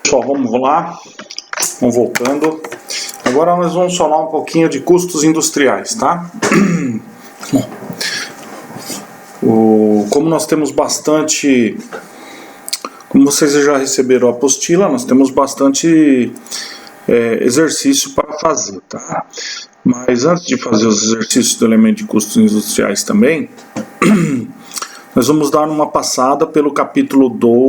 Pessoal, vamos lá, vamos voltando. Agora nós vamos falar um pouquinho de custos industriais, tá? Como nós temos bastante, como vocês já receberam a apostila, nós temos bastante exercício para fazer, tá? Mas antes de fazer os exercícios do elemento de custos industriais também, nós vamos dar uma passada pelo capítulo 2,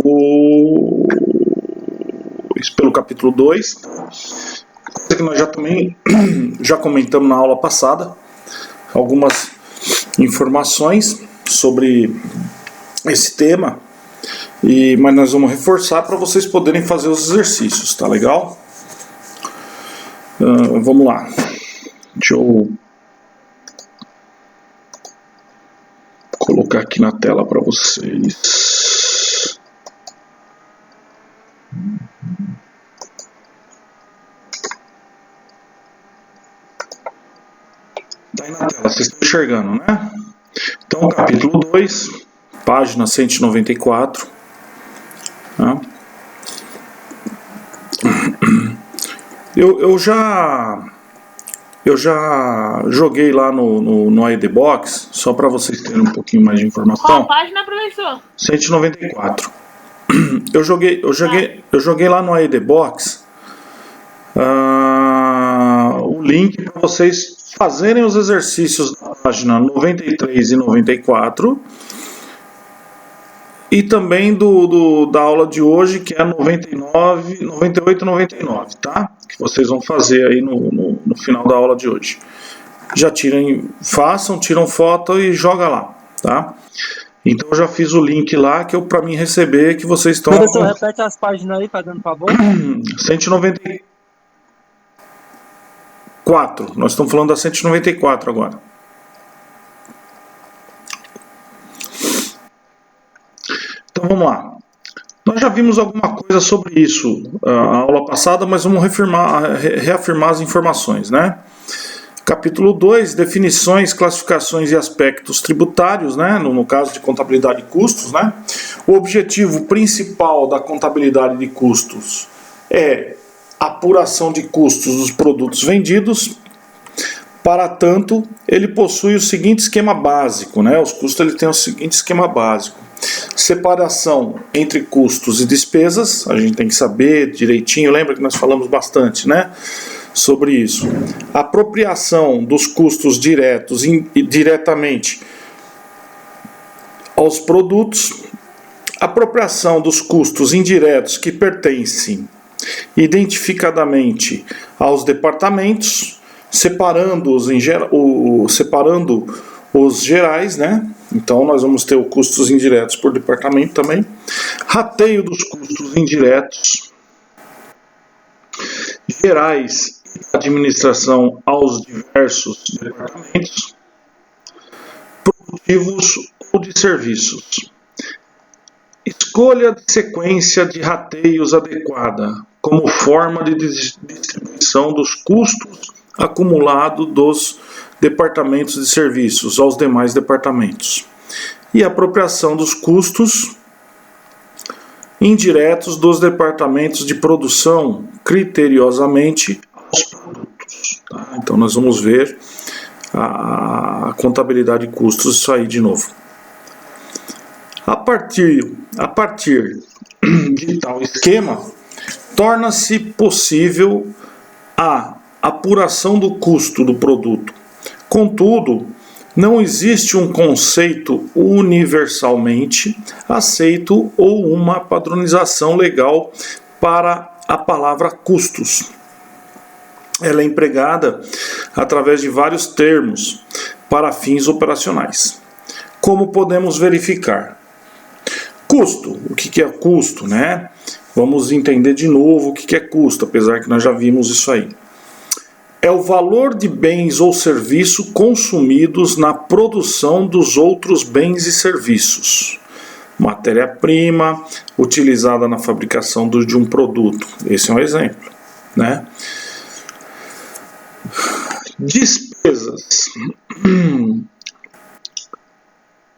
coisa que nós já comentamos na aula passada, algumas informações sobre esse tema, mas nós vamos reforçar para vocês poderem fazer os exercícios, tá legal? Vamos lá. Deixa eu colocar aqui na tela para vocês. Tá aí na tela, vocês estão enxergando, né? Então, capítulo 2, página 194. Tá? Eu já joguei lá no AED Box, só para vocês terem um pouquinho mais de informação. Qual página, professor? 194. Eu joguei lá no AED Box o link para vocês fazerem os exercícios da página 93 e 94 e também da aula de hoje, que é 98 e 99, tá? Que vocês vão fazer aí no final da aula de hoje. Já tiram foto e joga lá, tá? Então eu já fiz o link lá que para mim receber que vocês estão... Professor, repete as páginas aí, fazendo favor. 194. Nós estamos falando da 194 agora. Então vamos lá. Nós já vimos alguma coisa sobre isso na aula passada, mas vamos reafirmar as informações, né? Capítulo 2, definições, classificações e aspectos tributários, né? No caso de contabilidade de custos, né? O objetivo principal da contabilidade de custos é a apuração de custos dos produtos vendidos. Para tanto, ele possui o seguinte esquema básico, né? Os custos ele tem o seguinte esquema básico: separação entre custos e despesas. A gente tem que saber direitinho, lembra que nós falamos bastante, né, sobre isso. Apropriação dos custos diretos diretamente aos produtos. Apropriação dos custos indiretos que pertencem identificadamente aos departamentos, separando os gerais, né? Então nós vamos ter os custos indiretos por departamento também. Rateio dos custos indiretos gerais e administração aos diversos departamentos, produtivos ou de serviços. Escolha de sequência de rateios adequada como forma de distribuição dos custos acumulados dos departamentos de serviços aos demais departamentos. E apropriação dos custos indiretos dos departamentos de produção criteriosamente aos produtos. Tá? Então nós vamos ver a contabilidade de custos, isso aí de novo. A partir de tal esquema, torna-se possível a apuração do custo do produto. Contudo, não existe um conceito universalmente aceito ou uma padronização legal para a palavra custos. Ela é empregada através de vários termos para fins operacionais. Como podemos verificar? Custo. O que é custo, né? Vamos entender de novo o que é custo, apesar que nós já vimos isso aí. É o valor de bens ou serviços consumidos na produção dos outros bens e serviços. Matéria-prima utilizada na fabricação de um produto. Esse é um exemplo, né? Despesas.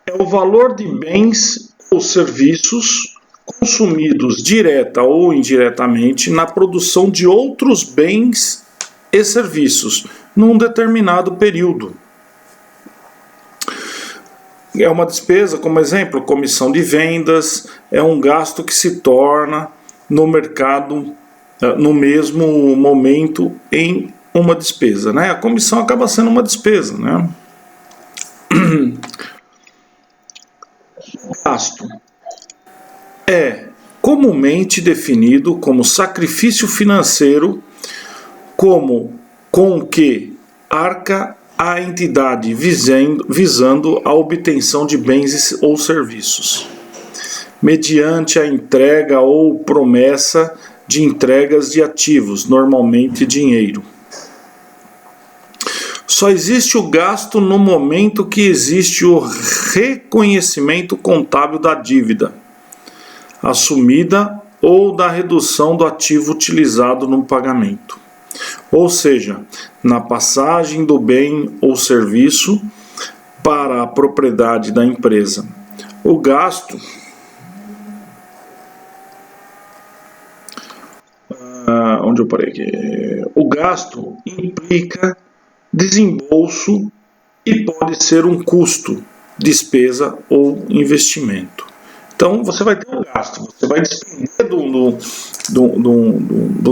É o valor de bens ou serviços consumidos direta ou indiretamente na produção de outros bens e serviços num determinado período. É uma despesa, como exemplo, comissão de vendas, é um gasto que se torna no mercado no mesmo momento em uma despesa, né? A comissão acaba sendo uma despesa, né? Gasto é comumente definido como sacrifício financeiro com que arca a entidade visando a obtenção de bens ou serviços, mediante a entrega ou promessa de entregas de ativos, normalmente dinheiro. Só existe o gasto no momento que existe o reconhecimento contábil da dívida assumida ou da redução do ativo utilizado no pagamento. Ou seja, na passagem do bem ou serviço para a propriedade da empresa. O gasto onde eu parei aqui? O gasto implica desembolso e pode ser um custo, despesa ou investimento. Então você vai ter um gasto, você vai despender de um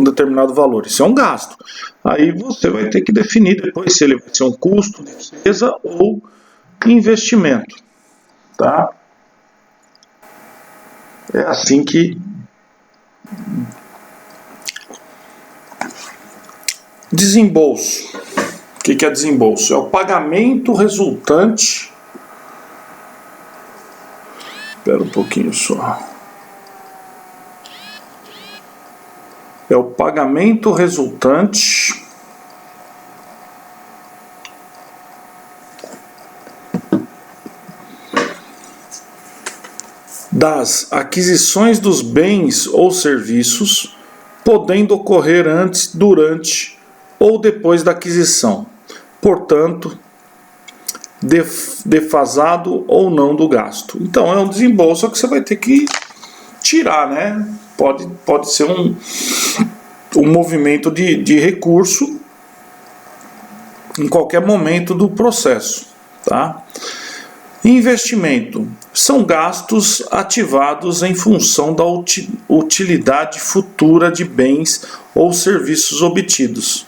determinado valor. Isso é um gasto. Aí você vai ter que definir depois se ele vai ser um custo, despesa ou investimento. Tá? É assim que desembolso. O que é desembolso? É o pagamento resultante. Espera um pouquinho só. É o pagamento resultante das aquisições dos bens ou serviços, podendo ocorrer antes, durante ou depois da aquisição, portanto, defasado ou não do gasto. Então é um desembolso que você vai ter que tirar, né? Pode ser um movimento de recurso em qualquer momento do processo, tá? Investimento são gastos ativados em função da utilidade futura de bens ou serviços obtidos.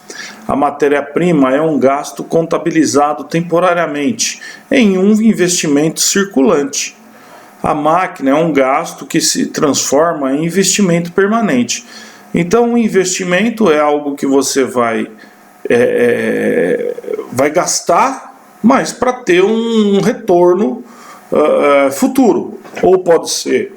A matéria-prima é um gasto contabilizado temporariamente em um investimento circulante. A máquina é um gasto que se transforma em investimento permanente. Então, o investimento é algo que você vai gastar, mas para ter um retorno futuro. Ou pode ser,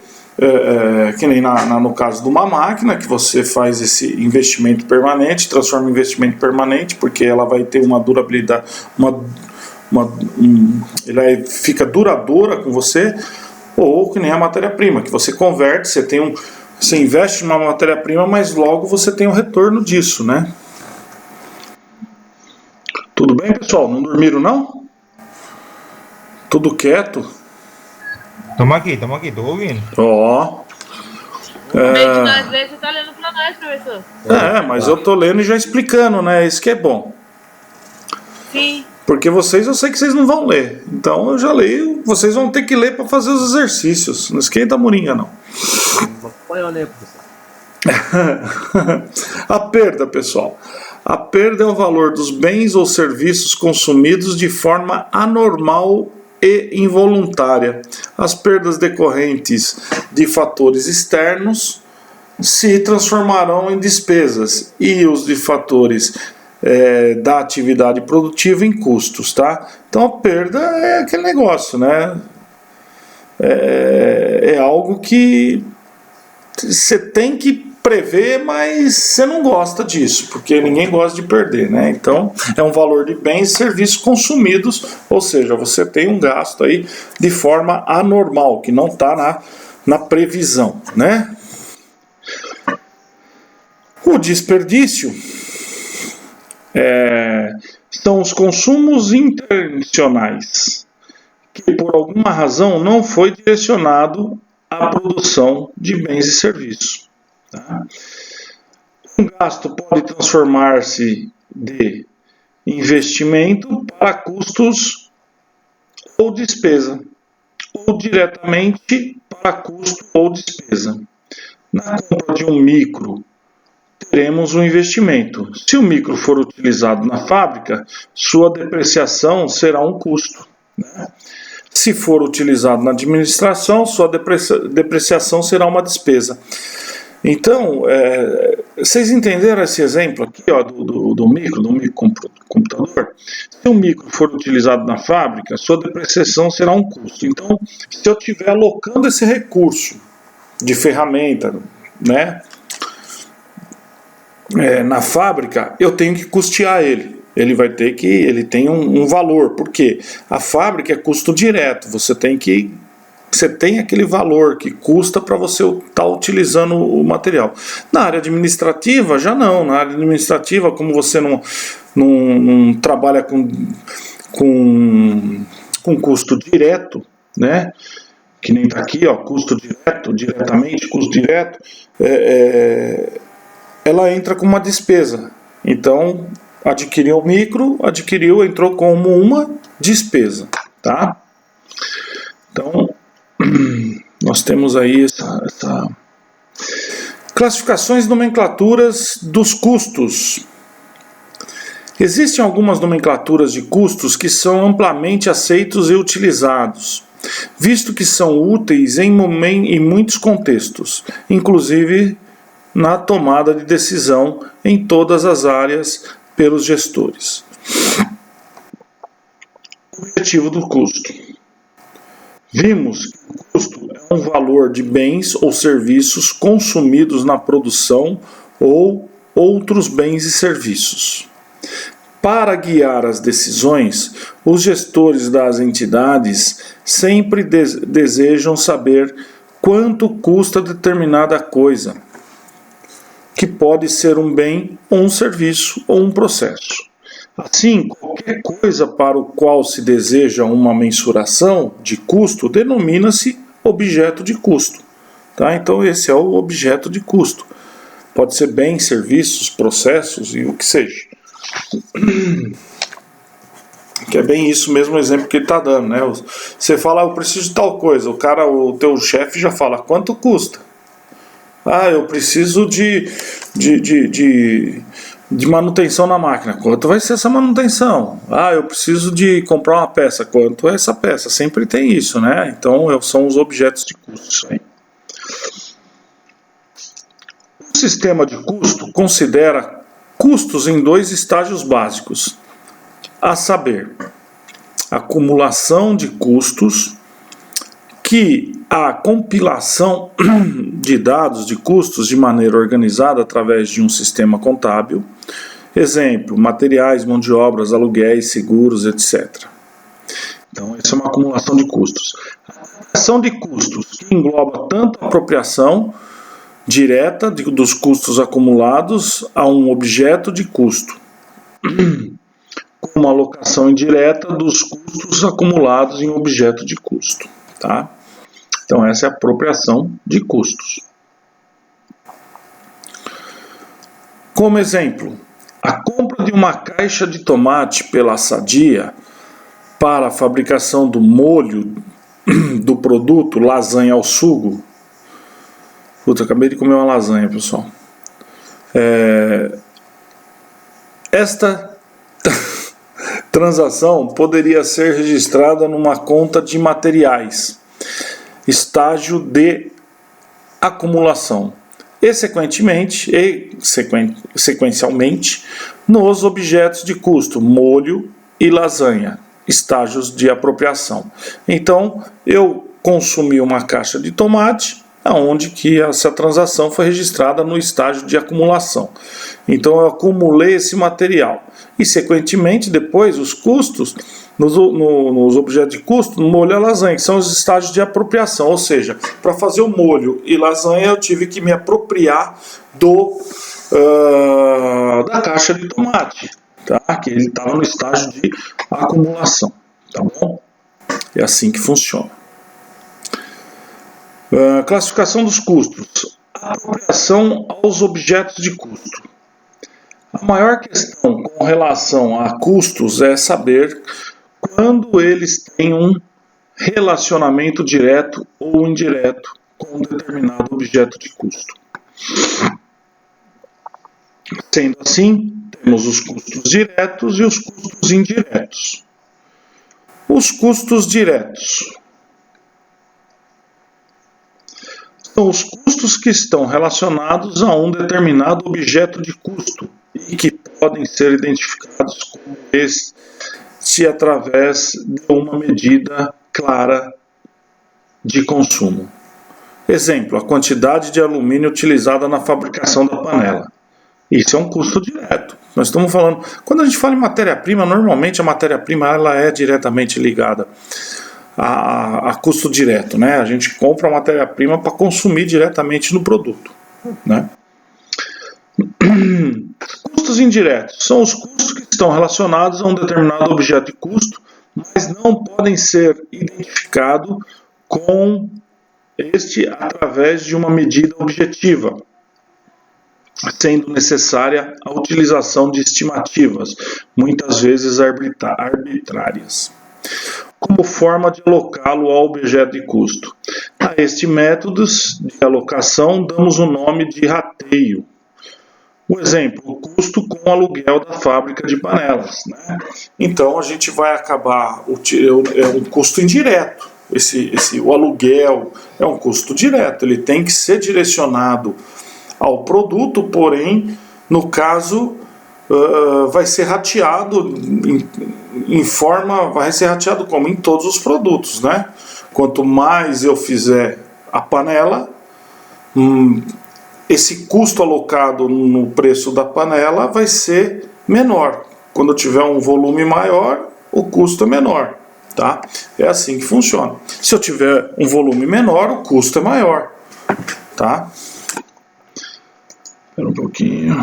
que nem no caso de uma máquina, que você faz esse investimento permanente, transforma em investimento permanente, porque ela vai ter uma durabilidade, ela fica duradoura com você. Ou que nem a matéria-prima, que você converte, você investe numa matéria-prima, mas logo você tem um retorno disso, né? Tudo bem, pessoal? Não dormiram, não? Tudo quieto? Tamo aqui, tô ouvindo. Ó. Às vezes você tá lendo pra nós, professor. Mas eu tô lendo e já explicando, né? Isso que é bom. Sim. Porque eu sei que vocês não vão ler. Então eu já leio, vocês vão ter que ler para fazer os exercícios. Não esquenta a moringa, não. Eu ler, professor. A perda, pessoal. A perda é o valor dos bens ou serviços consumidos de forma anormal e involuntária. As perdas decorrentes de fatores externos se transformarão em despesas e os de fatores da atividade produtiva em custos, tá? Então a perda é aquele negócio, né? É algo que você tem que prever, mas você não gosta disso, porque ninguém gosta de perder, né? Então é um valor de bens e serviços consumidos, ou seja, você tem um gasto aí de forma anormal, que não está na previsão, né? O desperdício são os consumos intencionais, que por alguma razão não foi direcionado à produção de bens e serviços. Tá? Um gasto pode transformar-se de investimento para custos ou despesa, ou diretamente para custo ou despesa. Na compra de um micro, teremos um investimento. Se o micro for utilizado na fábrica, sua depreciação será um custo, né? Se for utilizado na administração, sua depreciação será uma despesa. Então, vocês entenderam esse exemplo aqui, ó, do microcomputador? Se o micro for utilizado na fábrica, sua depreciação será um custo. Então, se eu estiver alocando esse recurso de ferramenta, né, na fábrica, eu tenho que custear ele. Ele tem um valor, porque a fábrica é custo direto, você tem aquele valor que custa para você estar utilizando o material. Na área administrativa, já não. Na área administrativa, como você não trabalha com custo direto, né? Que nem está aqui, ó, custo direto, diretamente, custo direto, ela entra com uma despesa. Então, adquiriu o micro, entrou como uma despesa, tá? Então, nós temos aí essa classificações e nomenclaturas dos custos. Existem algumas nomenclaturas de custos que são amplamente aceitos e utilizados, visto que são úteis em muitos contextos, inclusive na tomada de decisão em todas as áreas pelos gestores. Objetivo do custo. Vimos que o custo é um valor de bens ou serviços consumidos na produção ou outros bens e serviços. Para guiar as decisões, os gestores das entidades sempre desejam saber quanto custa determinada coisa, que pode ser um bem, ou um serviço, ou um processo. Assim, qualquer coisa para o qual se deseja uma mensuração de custo denomina-se objeto de custo. Tá? Então, esse é o objeto de custo. Pode ser bens, serviços, processos e o que seja. Que é bem isso mesmo o exemplo que ele está dando, né? Você fala, eu preciso de tal coisa, o teu chefe já fala, quanto custa? Ah, eu preciso de manutenção na máquina. Quanto vai ser essa manutenção? Ah, eu preciso de comprar uma peça. Quanto é essa peça? Sempre tem isso, né? Então, são os objetos de custo. Aí. O sistema de custo considera custos em 2 estágios básicos, a saber, acumulação de custos, que a compilação de dados de custos de maneira organizada através de um sistema contábil, exemplo, materiais, mão de obras, aluguéis, seguros, etc. Então, essa é uma acumulação de custos. A apropriação de custos, que engloba tanto a apropriação direta dos custos acumulados a um objeto de custo, como a alocação indireta dos custos acumulados em objeto de custo. Tá? Então, essa é a apropriação de custos. Como exemplo, a compra de uma caixa de tomate pela Sadia para a fabricação do molho do produto lasanha ao sugo. Putz, acabei de comer uma lasanha, pessoal. Esta transação poderia ser registrada numa conta de materiais, estágio de acumulação, e sequencialmente nos objetos de custo, molho e lasanha, estágios de apropriação. Então, eu consumi uma caixa de tomate, aonde que essa transação foi registrada no estágio de acumulação. Então, eu acumulei esse material. E, sequentemente, depois, os custos, nos objetos de custo, no molho e lasanha, que são os estágios de apropriação. Ou seja, para fazer o molho e lasanha, eu tive que me apropriar da caixa de tomate, tá? Que ele estava no estágio de acumulação. Tá bom? É assim que funciona. Classificação dos custos. Apropriação aos objetos de custo. A maior questão com relação a custos é saber quando eles têm um relacionamento direto ou indireto com um determinado objeto de custo. Sendo assim, temos os custos diretos e os custos indiretos. Os custos diretos são os custos que estão relacionados a um determinado objeto de custo e que podem ser identificados como este através de uma medida clara de consumo. Exemplo, a quantidade de alumínio utilizada na fabricação da panela. Isso é um custo direto. Nós estamos falando, quando a gente fala em matéria-prima, normalmente a matéria-prima ela é diretamente ligada a custo direto, né? A gente compra a matéria-prima para consumir diretamente no produto, né? Custos indiretos são os custos que estão relacionados a um determinado objeto de custo, mas não podem ser identificados com este através de uma medida objetiva, sendo necessária a utilização de estimativas, muitas vezes arbitrárias, como forma de alocá-lo ao objeto de custo. A este método de alocação damos o nome de rateio. O exemplo, o custo com o aluguel da fábrica de panelas, né? Então a gente vai acabar, é um custo indireto. O aluguel é um custo direto, ele tem que ser direcionado ao produto, porém, no caso, vai ser rateado vai ser rateado como? Em todos os produtos, né? Quanto mais eu fizer a panela, esse custo alocado no preço da panela vai ser menor. Quando eu tiver um volume maior, o custo é menor, tá? É assim que funciona. Se eu tiver um volume menor, o custo é maior, tá? Espera um pouquinho.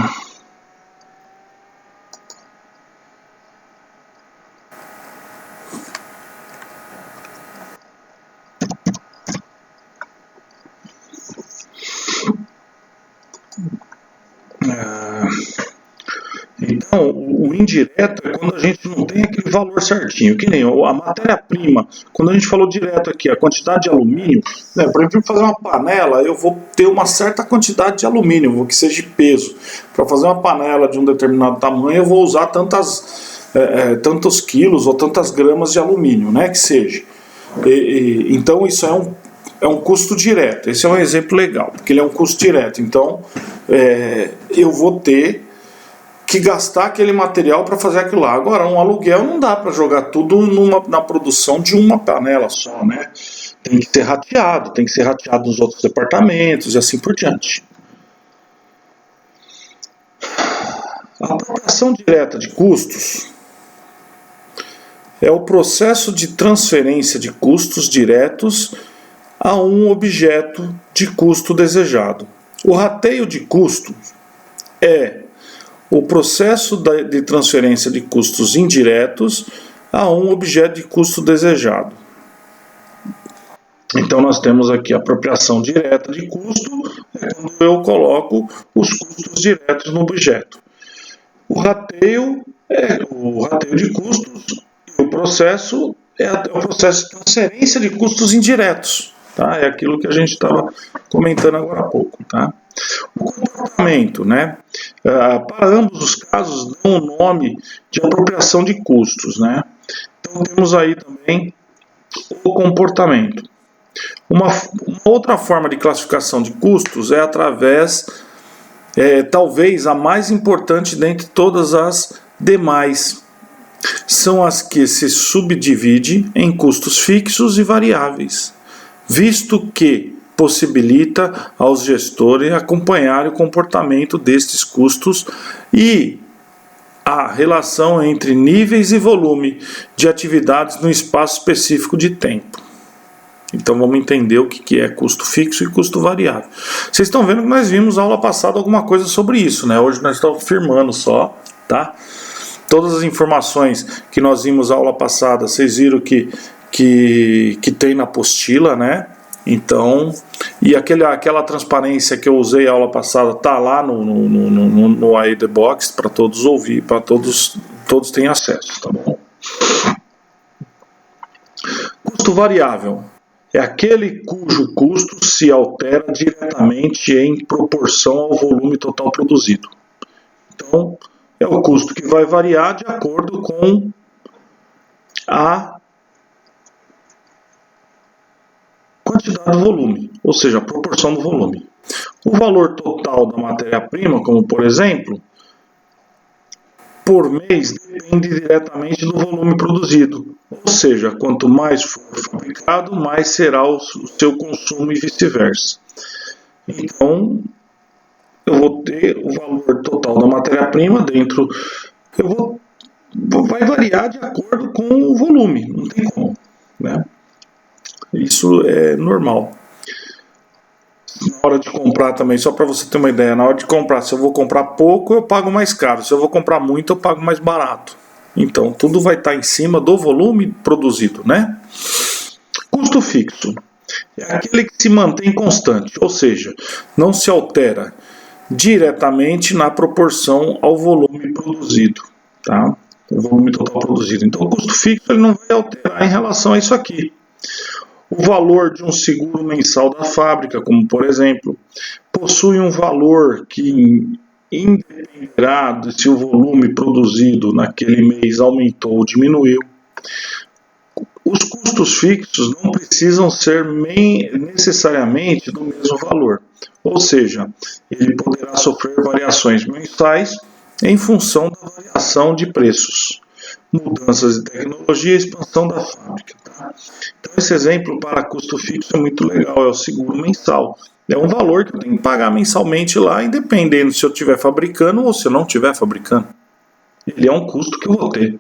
Então, o indireto é quando a gente não tem aquele valor certinho, que nem a matéria-prima. Quando a gente falou direto aqui, a quantidade de alumínio, né, por exemplo, para fazer uma panela, eu vou ter uma certa quantidade de alumínio, que seja de peso. Para fazer uma panela de um determinado tamanho, eu vou usar tantos quilos ou tantas gramas de alumínio, né, que seja. Então, isso é um custo direto. Esse é um exemplo legal, porque ele é um custo direto. Então, eu vou ter que gastar aquele material para fazer aquilo lá. Agora, um aluguel não dá para jogar tudo na produção de uma panela só, né? Tem que ser rateado nos outros departamentos e assim por diante. A apropriação direta de custos é o processo de transferência de custos diretos a um objeto de custo desejado. O rateio de custos é o processo de transferência de custos indiretos a um objeto de custo desejado. Então nós temos aqui a apropriação direta de custo, quando eu coloco os custos diretos no objeto. O rateio de custos e o processo é o processo de transferência de custos indiretos. Tá? É aquilo que a gente estava comentando agora há pouco. Tá? O comportamento, né? Para ambos os casos, dão o nome de apropriação de custos. Né? Então temos aí também o comportamento. Uma outra forma de classificação de custos é através, talvez a mais importante dentre todas as demais, são as que se subdivide em custos fixos e variáveis, visto que possibilita aos gestores acompanhar o comportamento destes custos e a relação entre níveis e volume de atividades no espaço específico de tempo. Então vamos entender o que é custo fixo e custo variável. Vocês estão vendo que nós vimos na aula passada alguma coisa sobre isso, né? Hoje nós estamos firmando só, tá? Todas as informações que nós vimos na aula passada, vocês viram que tem na apostila, né? Então, e aquela transparência que eu usei a aula passada tá lá no AI The Box para todos ouvir, para todos têm acesso, tá bom? Custo variável é aquele cujo custo se altera diretamente em proporção ao volume total produzido. Então, é o custo que vai variar de acordo com a quantidade do volume, ou seja, a proporção do volume. O valor total da matéria-prima, como por exemplo, por mês depende diretamente do volume produzido, ou seja, quanto mais for fabricado, mais será o seu consumo e vice-versa. Então, eu vou ter o valor total da matéria-prima dentro, vai variar de acordo com o volume, não tem como, né? Isso é normal. Na hora de comprar também, só para você ter uma ideia, na hora de comprar, se eu vou comprar pouco, eu pago mais caro. Se eu vou comprar muito, eu pago mais barato. Então, tudo vai estar em cima do volume produzido, né? Custo fixo é aquele que se mantém constante, ou seja, não se altera diretamente na proporção ao volume produzido, tá? O volume total produzido. Então, o custo fixo ele não vai alterar em relação a isso aqui. O valor de um seguro mensal da fábrica, como por exemplo, possui um valor que independerá de se o volume produzido naquele mês aumentou ou diminuiu. Os custos fixos não precisam ser necessariamente do mesmo valor, ou seja, ele poderá sofrer variações mensais em função da variação de preços, mudanças de tecnologia e expansão da fábrica. Tá? Então, esse exemplo para custo fixo é muito legal, é o seguro mensal. É um valor que eu tenho que pagar mensalmente lá, independendo se eu estiver fabricando ou se eu não estiver fabricando. Ele é um custo que eu vou ter.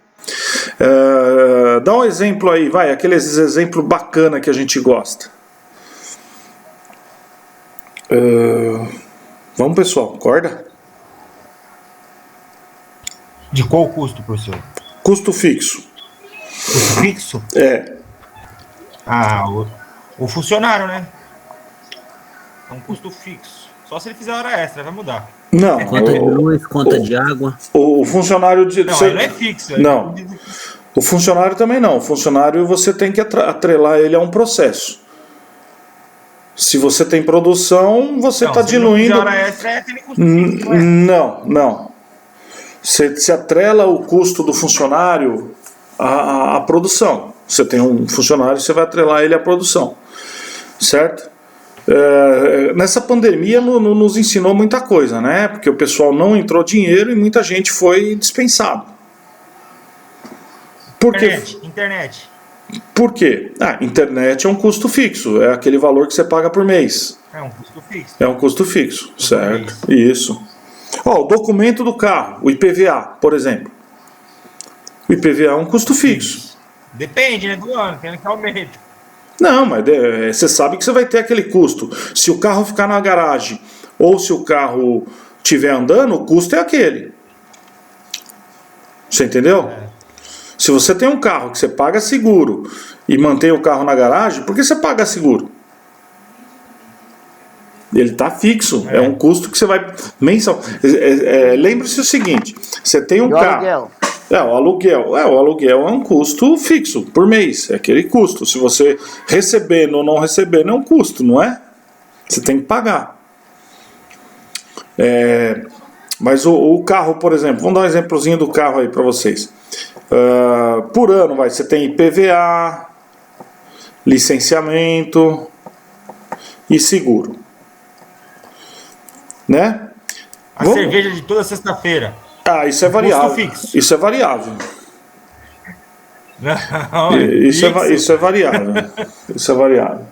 Dá um exemplo aí, vai, aqueles exemplos bacana que a gente gosta. Vamos, pessoal, acorda? De qual custo, professor? Custo fixo. Custo fixo? É. Ah, o funcionário, né? É um custo fixo. Só se ele fizer hora extra, vai mudar. Não. Conta de luz, conta de água. O funcionário de. Não, ele não é fixo. Não. O funcionário também não. O funcionário você tem que atrelar ele a um processo. Se você tem produção, você está diluindo. Se hora extra, é aquele custo fixo, não. Você se atrela o custo do funcionário à produção. Você tem um funcionário, você vai atrelar ele à produção. Certo? Nessa pandemia nos ensinou muita coisa, né? Porque o pessoal não entrou dinheiro e muita gente foi dispensado. Por quê? Internet. Por quê? Internet é um custo fixo, é aquele valor que você paga por mês. É um custo fixo. É um custo fixo, certo? Isso. O documento do carro, o IPVA, por exemplo. O IPVA é um custo fixo. Depende, né, do ano, tem que aumenta. Não, mas você sabe que você vai ter aquele custo. Se o carro ficar na garagem ou se o carro estiver andando, o custo é aquele. Você entendeu? Se você tem um carro que você paga seguro e mantém o carro na garagem, por que você paga seguro? Ele está fixo, é um custo que você vai mensal. Lembre-se o seguinte: você tem um carro. Aluguel. O aluguel é um custo fixo por mês, é aquele custo. Se você recebendo ou não recebendo, é um custo, não é? Você tem que pagar. Mas o carro, por exemplo, vamos dar um exemplozinho do carro aí para vocês. Por ano, você tem IPVA, licenciamento e seguro. Né? A cerveja de toda sexta-feira. Isso é variável. Custo fixo. Isso é variável. Não, isso é variável. Isso é variável.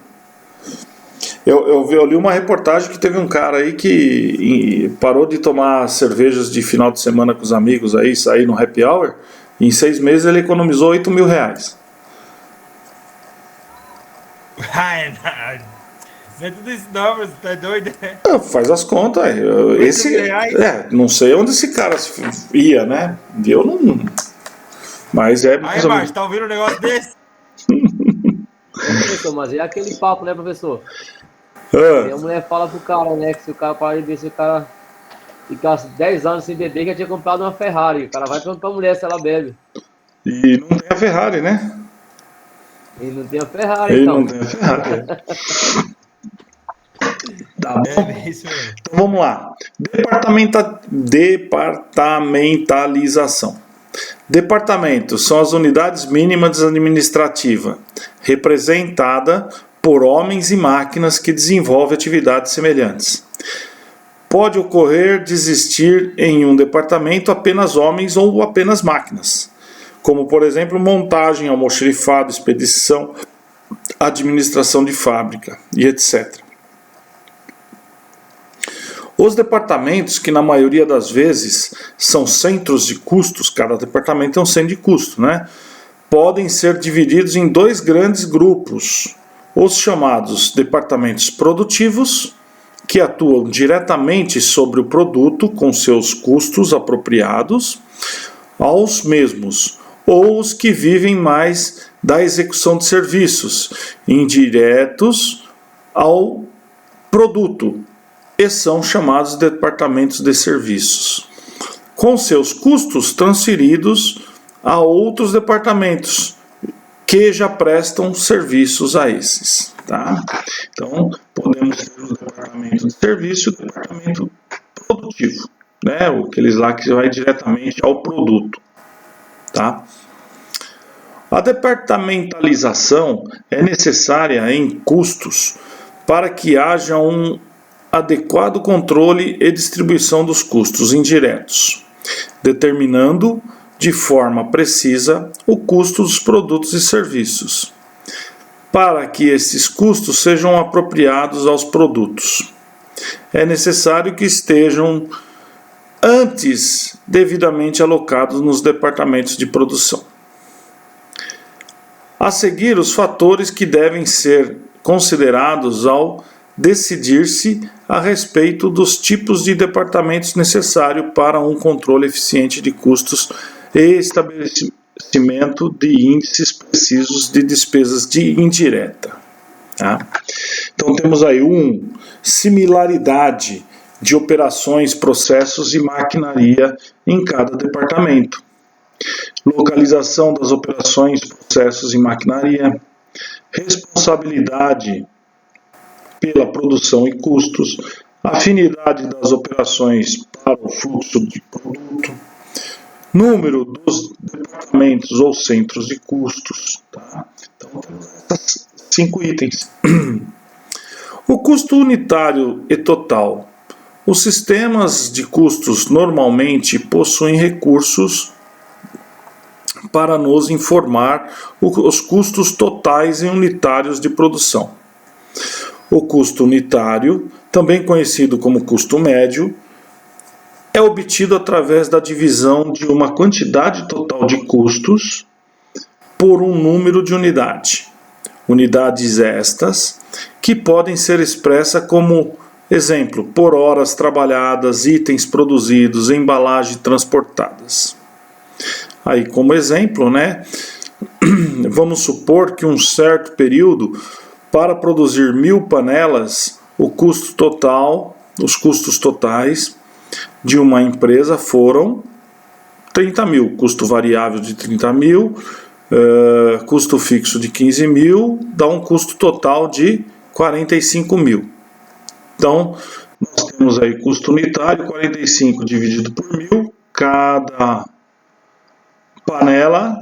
Eu li uma reportagem que teve um cara aí que parou de tomar cervejas de final de semana com os amigos aí, sair no happy hour. E em 6 meses ele economizou R$8.000. Não é tudo isso não, mas tá doido, né? Faz as contas. Não sei onde esse cara ia, né? Eu não. Mas Aí, Márcio, tá ouvindo um negócio desse? professor, mas é aquele papo, né, professor? Ah, E a mulher fala pro cara, né, que se o cara parar de beber, se o cara ficasse 10 anos sem beber, que já tinha comprado uma Ferrari. O cara vai perguntar pra mulher se ela bebe. e não tem a Ferrari, né? E não tem a Ferrari, Ele então. não tem a Ferrari. Tá bom? É isso mesmo. Então vamos lá. Departamentalização. Departamentos são as unidades mínimas administrativas, representada por homens e máquinas que desenvolvem atividades semelhantes. Pode ocorrer de existir em um departamento apenas homens ou apenas máquinas, como por exemplo montagem, almoxarifado, expedição, administração de fábrica e etc. Os departamentos, que na maioria das vezes são centros de custos, cada departamento é um centro de custo, né? Podem ser divididos em dois grandes grupos: os chamados departamentos produtivos, que atuam diretamente sobre o produto com seus custos apropriados aos mesmos, ou os que vivem mais da execução de serviços indiretos ao produto, e são chamados departamentos de serviços, com seus custos transferidos a outros departamentos que já prestam serviços a esses. Tá? Então, podemos ter o departamento de serviço e o departamento produtivo, né? Aqueles lá que vai diretamente ao produto. Tá? A departamentalização é necessária em custos para que haja um adequado controle e distribuição dos custos indiretos, determinando de forma precisa o custo dos produtos e serviços, para que esses custos sejam apropriados aos produtos. É necessário que estejam antes devidamente alocados nos departamentos de produção. A seguir, os fatores que devem ser considerados ao decidir-se a respeito dos tipos de departamentos necessários para um controle eficiente de custos e estabelecimento de índices precisos de despesas indireta. Tá? Então temos aí similaridade de operações, processos e maquinaria em cada departamento. Localização das operações, processos e maquinaria. Responsabilidade pela produção e custos, afinidade das operações para o fluxo de produto, número dos departamentos ou centros de custos. Tá? Então, temos esses 5 itens. O custo unitário e total. Os sistemas de custos normalmente possuem recursos para nos informar os custos totais e unitários de produção. O custo unitário, também conhecido como custo médio, é obtido através da divisão de uma quantidade total de custos por um número de unidades. Unidades estas que podem ser expressas como exemplo, por horas trabalhadas, itens produzidos, embalagens transportadas. Aí, como exemplo, né, vamos supor que um certo período, para produzir 1000 panelas, os custos totais de uma empresa foram 30 mil, custo variável de 30 mil, custo fixo de 15 mil, dá um custo total de 45 mil. Então, nós temos aí custo unitário, 45 dividido por 1000, cada panela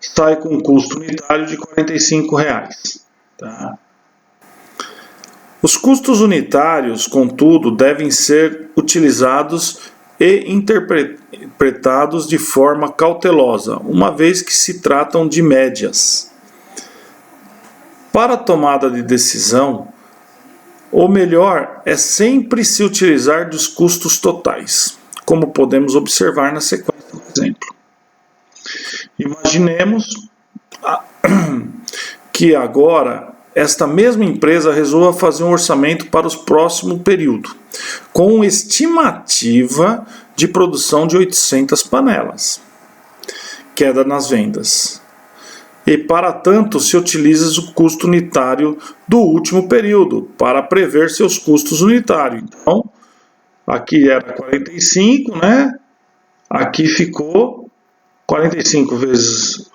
sai com um custo unitário de R$ 45. Tá? Os custos unitários, contudo, devem ser utilizados e interpretados de forma cautelosa, uma vez que se tratam de médias. Para a tomada de decisão, o melhor é sempre se utilizar dos custos totais, como podemos observar na sequência do exemplo. Imaginemos que agora esta mesma empresa resolva fazer um orçamento para o próximo período, com estimativa de produção de 800 panelas. Queda nas vendas. e para tanto se utiliza o custo unitário do último período para prever seus custos unitários. Então, aqui era 45, né? Aqui ficou 45 vezes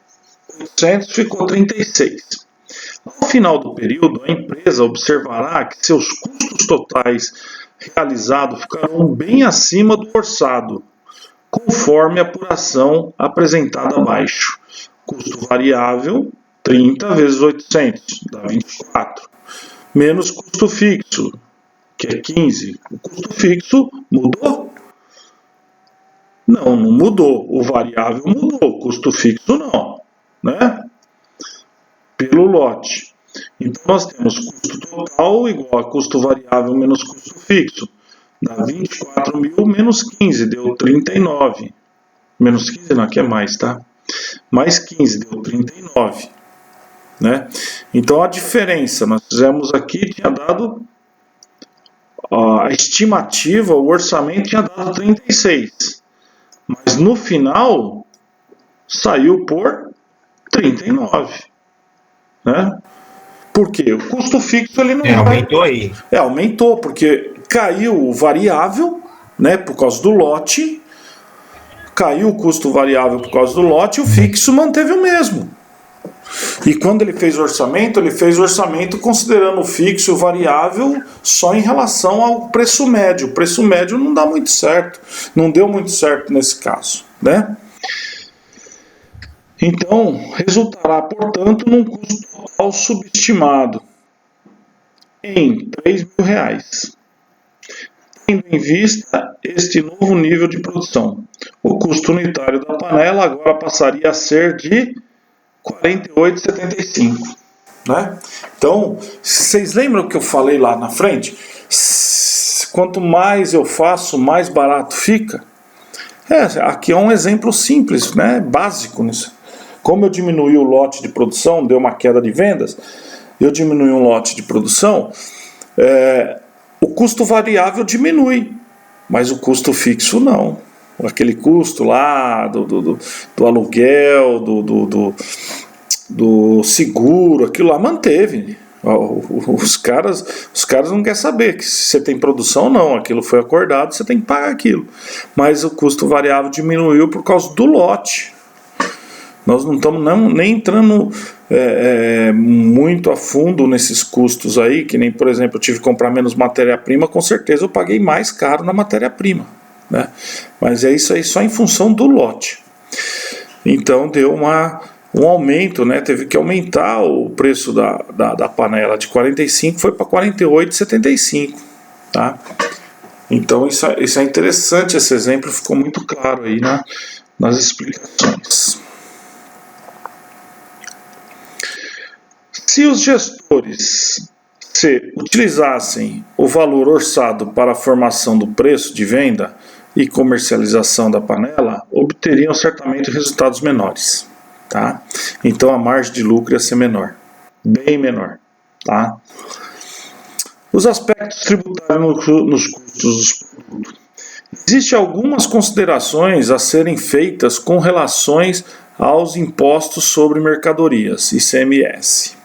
800, ficou 36. Ao final do período, a empresa observará que seus custos totais realizados ficarão bem acima do orçado, conforme a apuração apresentada abaixo. Custo variável, 30 vezes 800, dá 24. Menos custo fixo, que é 15. O custo fixo mudou? Não mudou. O variável mudou, o custo fixo não, né? Pelo lote. Então, nós temos custo total igual a custo variável menos custo fixo. Dá 24 mil menos 15, deu 39. Menos 15 não, aqui é mais, tá? Mais 15, deu 39. Né? Então, a diferença, nós fizemos aqui, tinha dado a estimativa, o orçamento tinha dado 36. Mas no final, saiu por 39. Né? Por quê? O custo fixo ele não aumentou aí. Aumentou, porque caiu o variável, né, por causa do lote, caiu o custo variável por causa do lote, e o fixo manteve o mesmo. E quando ele fez o orçamento considerando o fixo e o variável só em relação ao preço médio. O preço médio não dá muito certo, não deu muito certo nesse caso, né? Então, resultará, portanto, num custo total subestimado em R$3.000. Tendo em vista este novo nível de produção, o custo unitário da panela agora passaria a ser de R$ 48,75. Né? Então, vocês lembram que eu falei lá na frente? Quanto mais eu faço, mais barato fica. Aqui é um exemplo simples, né? Básico nisso. Como eu diminui o lote de produção, deu uma queda de vendas, eu diminui um lote de produção, o custo variável diminui, mas o custo fixo não. Aquele custo lá do aluguel, do seguro, aquilo lá manteve. Os caras não querem saber que se você tem produção ou não, aquilo foi acordado, você tem que pagar aquilo. Mas o custo variável diminuiu por causa do lote. Nós não estamos nem entrando muito a fundo nesses custos aí, que nem, por exemplo, eu tive que comprar menos matéria-prima, com certeza eu paguei mais caro na matéria-prima. Né? Mas é isso aí só em função do lote. Então deu um aumento, né? Teve que aumentar o preço da panela de 45, foi para 48,75. Tá? Então isso é interessante, esse exemplo ficou muito claro aí nas explicações. Se os gestores utilizassem o valor orçado para a formação do preço de venda e comercialização da panela, obteriam certamente resultados menores. Tá? Então a margem de lucro ia ser menor, bem menor. Tá? Os aspectos tributários nos custos dos produtos. Existem algumas considerações a serem feitas com relações aos impostos sobre mercadorias, ICMS.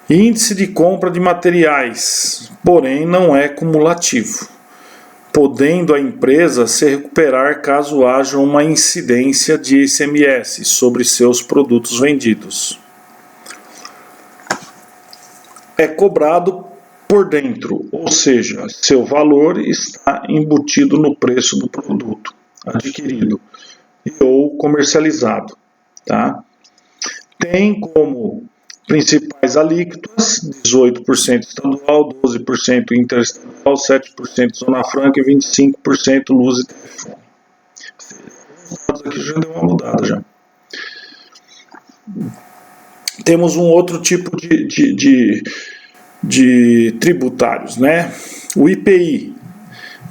Índice de compra de materiais, porém não é cumulativo, podendo a empresa se recuperar caso haja uma incidência de ICMS sobre seus produtos vendidos. É cobrado por dentro, ou seja, seu valor está embutido no preço do produto adquirido ou comercializado. Tá? Tem como principais alíquotas, 18% estadual, 12% interestadual, 7% zona franca e 25% luz e telefone. Os dados aqui já deu uma mudada já. Temos um outro tipo de tributários, né? O IPI,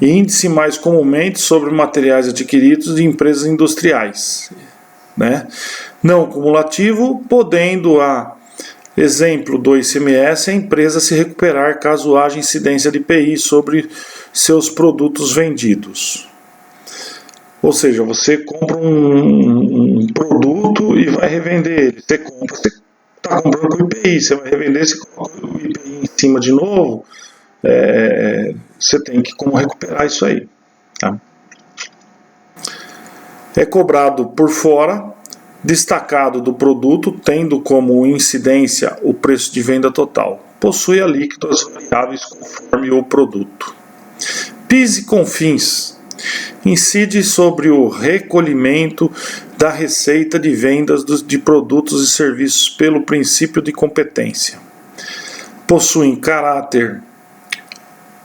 índice mais comumente sobre materiais adquiridos de empresas industriais, né? Não cumulativo, podendo exemplo do ICMS, a empresa se recuperar caso haja incidência de IPI sobre seus produtos vendidos. Ou seja, você compra um produto e vai revender ele. Você está comprando com IPI, você vai revender, você coloca o IPI em cima de novo, você tem que como recuperar isso aí. Tá? É cobrado por fora, destacado do produto, tendo como incidência o preço de venda total. Possui alíquotas variáveis conforme o produto. PIS e CONFINS incide sobre o recolhimento da receita de vendas de produtos e serviços pelo princípio de competência. Possuem caráter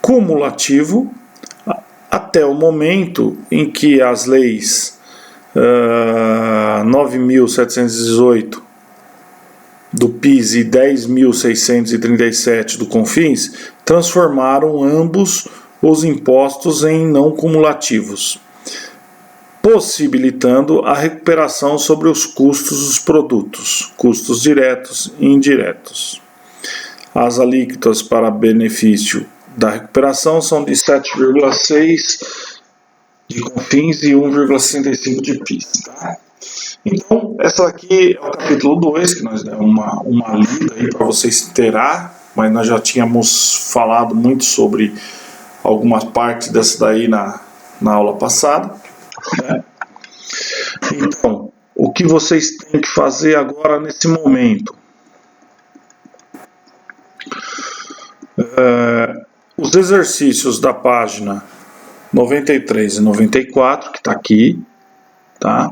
cumulativo até o momento em que as leis 9.718 do PIS e 10.637 do CONFINS transformaram ambos os impostos em não cumulativos, possibilitando a recuperação sobre os custos dos produtos, custos diretos e indiretos. As alíquotas para benefício da recuperação são de 7,6% de CONFINS e 1,65% de PIS. Tá? Então, essa aqui é o capítulo 2, que nós demos uma lida aí para vocês terá, mas nós já tínhamos falado muito sobre algumas partes dessa daí na aula passada. Né? Então, o que vocês têm que fazer agora nesse momento? Os exercícios da página 93 e 94, que está aqui, tá?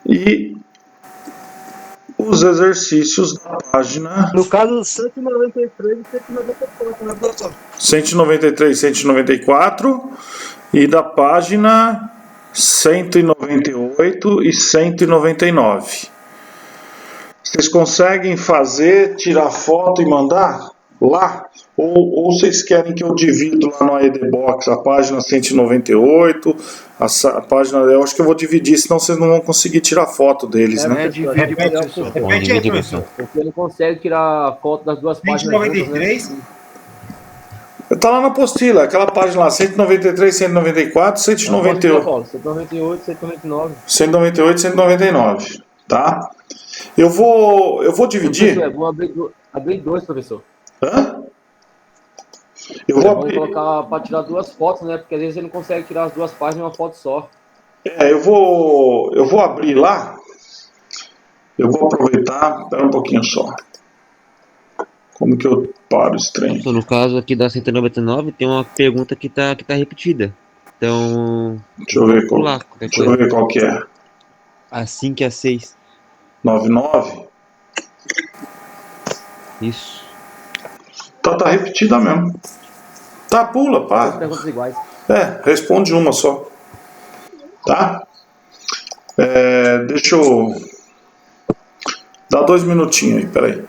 E os exercícios da página... No caso, 193 e 194, né, professor? 193 e 194 e da página 198 e 199. Vocês conseguem fazer, tirar foto e mandar lá? Ou vocês querem que eu divido lá no AED Box a página 198, a página... Eu acho que eu vou dividir, senão vocês não vão conseguir tirar foto deles, né? Repete, professor. Porque ele não consegue tirar foto das duas páginas. 193? Tá lá na apostila, aquela página lá, 193, 194, 198. 198, 199. 198, 199, tá? Eu vou dividir. É bom abrir dois, professor. Hã? Eu É vou bom abrir. colocar para tirar duas fotos, né? Porque às vezes você não consegue tirar as duas páginas em uma foto só. Eu vou abrir lá. Eu vou aproveitar. Espera um pouquinho só. Como que eu paro esse trem? Então, no caso aqui da 199, tem uma pergunta que tá repetida. Então, Deixa eu ver qual, deixa eu ver qual que é. a 5 e a 6. 99? Isso. Tá repetida mesmo. Tá, pula, Duas pá. perguntas iguais. Responde uma só. Tá? Deixa eu... Dá 2 minutinhos aí, peraí.